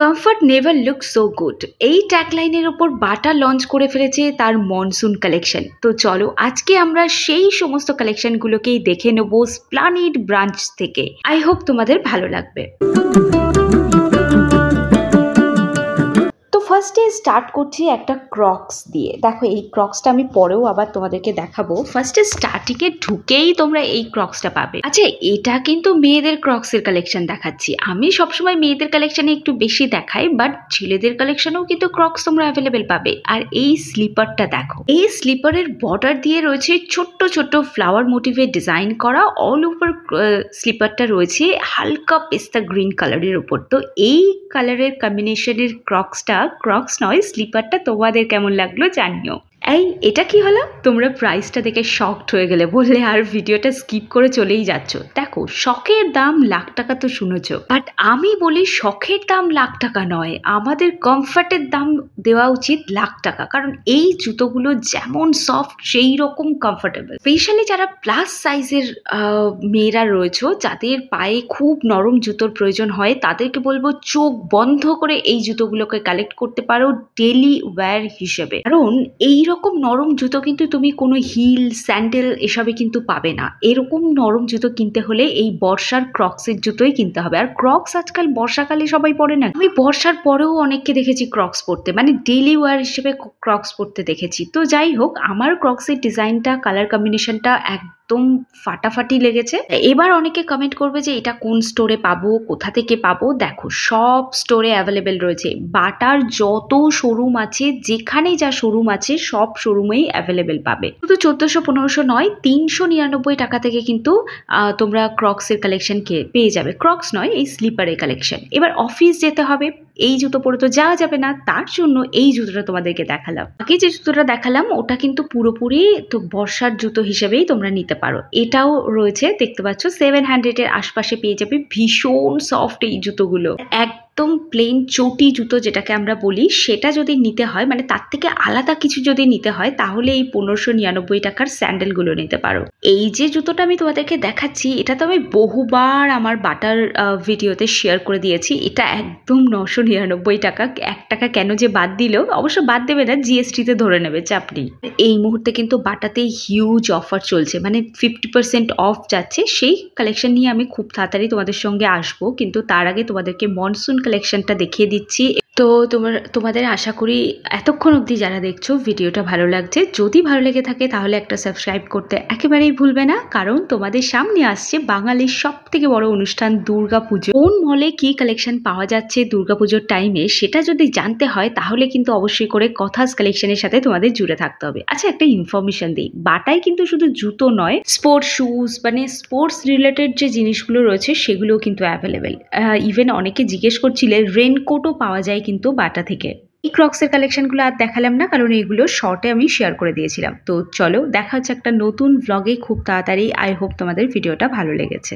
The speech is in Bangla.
Comfort never look so good, এই ট্যাগলাইনের ওপর বাটা লঞ্চ করে ফেলেছে তার মনসুন কালেকশন। তো চলো আজকে আমরা সেই সমস্ত কালেকশনগুলোকেই দেখে নেব স্প্লানেড ব্রাঞ্চ থেকে। আই হোপ তোমাদের ভালো লাগবে। তো ফার্স্টে স্টার্ট করছি একটা ক্রক্স দিয়ে। দেখো এই ক্রক্সটা আমি পরেও আবার তোমাদেরকে দেখাবো। ফার্স্টে স্টার্টিংয়ে ঢুকেই তোমরা এই ক্রক্সটা পাবে। আচ্ছা, এটা কিন্তু মেয়েদের ক্রক্সের কালেকশন দেখাচ্ছি। আমি সবসময় মেয়েদের কালেকশনে একটু বেশি দেখাই, বাট ছেলেদের কালেকশনেও কিন্তু ক্রক্স তোমরা অ্যাভেলেবেল পাবে। আর এই স্লিপারটা দেখো, এই স্লিপারের বর্ডার দিয়ে রয়েছে ছোট্ট ছোট্ট ফ্লাওয়ার মোটিভে ডিজাইন করা। অল ওভার স্লিপারটা রয়েছে হালকা পেস্তা গ্রিন কালারের উপর। তো এই কালারের কম্বিনেশনের ক্রক্স নয় স্লিপারটা তোমাদের কেমন লাগলো জানিও। এটা কি হলো? তোমরা প্রাইসটা দেখে শকড হয়ে গেলে, বললে আর ভিডিওটা স্কিপ করে চলেই যাচ্ছ। দেখো, শখের দাম লাখ টাকা তো শুনেছ, বাট আমি বলি শখের দাম লাখ টাকা নয়, আমাদের কমফর্টের দাম দেওয়া উচিত লাখ টাকা। কারণ এই জুতোগুলো যেমন সফট সেই রকম কমফর্টেবল। স্পেশালি যারা প্লাস সাইজের মেয়েরা রয়েছে, যাদের পায়ে খুব নরম জুতোর প্রয়োজন হয়, তাদেরকে বলবো চোখ বন্ধ করে এই জুতোগুলোকে কালেক্ট করতে পারো ডেলি ওয়্যার হিসেবে। কারণ এইরকম নরম জুতো কিন্তু তুমি কোনো হিল স্যান্ডেল এসবে কিন্তু পাবে না। এরকম নরম জুতো কিনতে হলে এই বর্ষার ক্রক্সের জুতোই কিনতে হবে। আর ক্রক্স আজকাল বর্ষাকালে সবাই পরে না, আমি বর্ষার পরেও অনেককে দেখেছি ক্রক্স পরতে, মানে ডেলি ওয়্যার হিসেবে ক্রক্স পরতে দেখেছি। তো যাই হোক, আমার ক্রক্সের ডিজাইনটা, কালার কম্বিনেশনটা একদম ফাটাফাটি লেগেছে। এবার অনেকে কমেন্ট করবে যে এটা কোন স্টোরে পাবো, কোথা থেকে পাবো। দেখো, সব স্টোরে অ্যাভেলেবেল রয়েছে। বাটার যত শোরুম আছে, যেখানে যা শোরুম আছে সব শোরুমেই অ্যাভেলেবেল পাবে। শুধু 1400-1500 নয়, 399 টাকা থেকে কিন্তু তোমরা ক্রক্সের কালেকশন পেয়ে যাবে। ক্রক্স নয়, এই স্লিপারের কালেকশন। এবার অফিস যেতে হবে, এই জুতো পরে তো যাওয়া যাবে না, তার জন্য এই জুতোটা তোমাদেরকে দেখালাম। আগে যে জুতোটা দেখালাম ওটা কিন্তু পুরোপুরি তো বর্ষার জুতো হিসেবেই তোমরা নিতে পারো। এটাও রয়েছে, দেখতে পাচ্ছ 700 এর আশপাশে পেয়ে যাবে। ভীষণ সফট এই জুতোগুলো, একদম প্লেন চটি জুতো যেটাকে আমরা বলি, সেটা যদি নিতে হয়, মানে তার থেকে আলাদা কিছু যদি নিতে হয়, তাহলে এই 1599 টাকার স্যান্ডেলগুলো নিতে পারো। এই যে জুতোটা আমি তোমাদেরকে দেখাচ্ছি, এটা তো আমি বহুবার আমার বাটার ভিডিওতে শেয়ার করে দিয়েছি। এটা একদম 999 টাকা। 1 টাকা কেন যে বাদ দিল, অবশ্য বাদ দেবে না, জিএসটিতে ধরে নেবে, চাপ নেই। এই মুহূর্তে কিন্তু বাটাতে হিউজ অফার চলছে, মানে 50% অফ যাচ্ছে। সেই কালেকশন নিয়ে আমি খুব তাড়াতাড়ি তোমাদের সঙ্গে আসবো, কিন্তু তার আগে তোমাদেরকে মনসুন কালেকশনটা দেখিয়ে দিচ্ছি। তো তোমাদের আশা করি এতক্ষণ অবধি যারা দেখছো ভিডিওটা ভালো লাগছে। যদি ভালো লেগে থাকে তাহলে একটা সাবস্ক্রাইব করতে একেবারেই ভুলবে না, কারণ তোমাদের সামনে আসছে বাঙালির সব থেকে বড় অনুষ্ঠান দুর্গাপুজো। কোন মলে কি কালেকশন পাওয়া যাচ্ছে দুর্গাপুজোর টাইমে, সেটা যদি জানতে হয় তাহলে কিন্তু অবশ্যই করে কথাস কালেকশনের সাথে তোমাদের জুড়ে থাকতে হবে। আচ্ছা, একটা ইনফরমেশন দিই, বাটায় কিন্তু শুধু জুতো নয়, স্পোর্টস শুজ, মানে স্পোর্টস রিলেটেড যে জিনিসগুলো রয়েছে সেগুলোও কিন্তু অ্যাভেলেবেল। ইভেন অনেকে জিজ্ঞেস করছিলে রেনকোটও পাওয়া যায় কিন্তু বাটা থেকে। এই ক্রক্সের কালেকশনগুলো আর দেখালাম না, কারণ এইগুলো শর্টে আমি শেয়ার করে দিয়েছিলাম। তো চলো দেখা হচ্ছে একটা নতুন ভ্লগে খুব তাড়াতাড়ি। আই হোপ তোমাদের ভিডিওটা ভালো লেগেছে।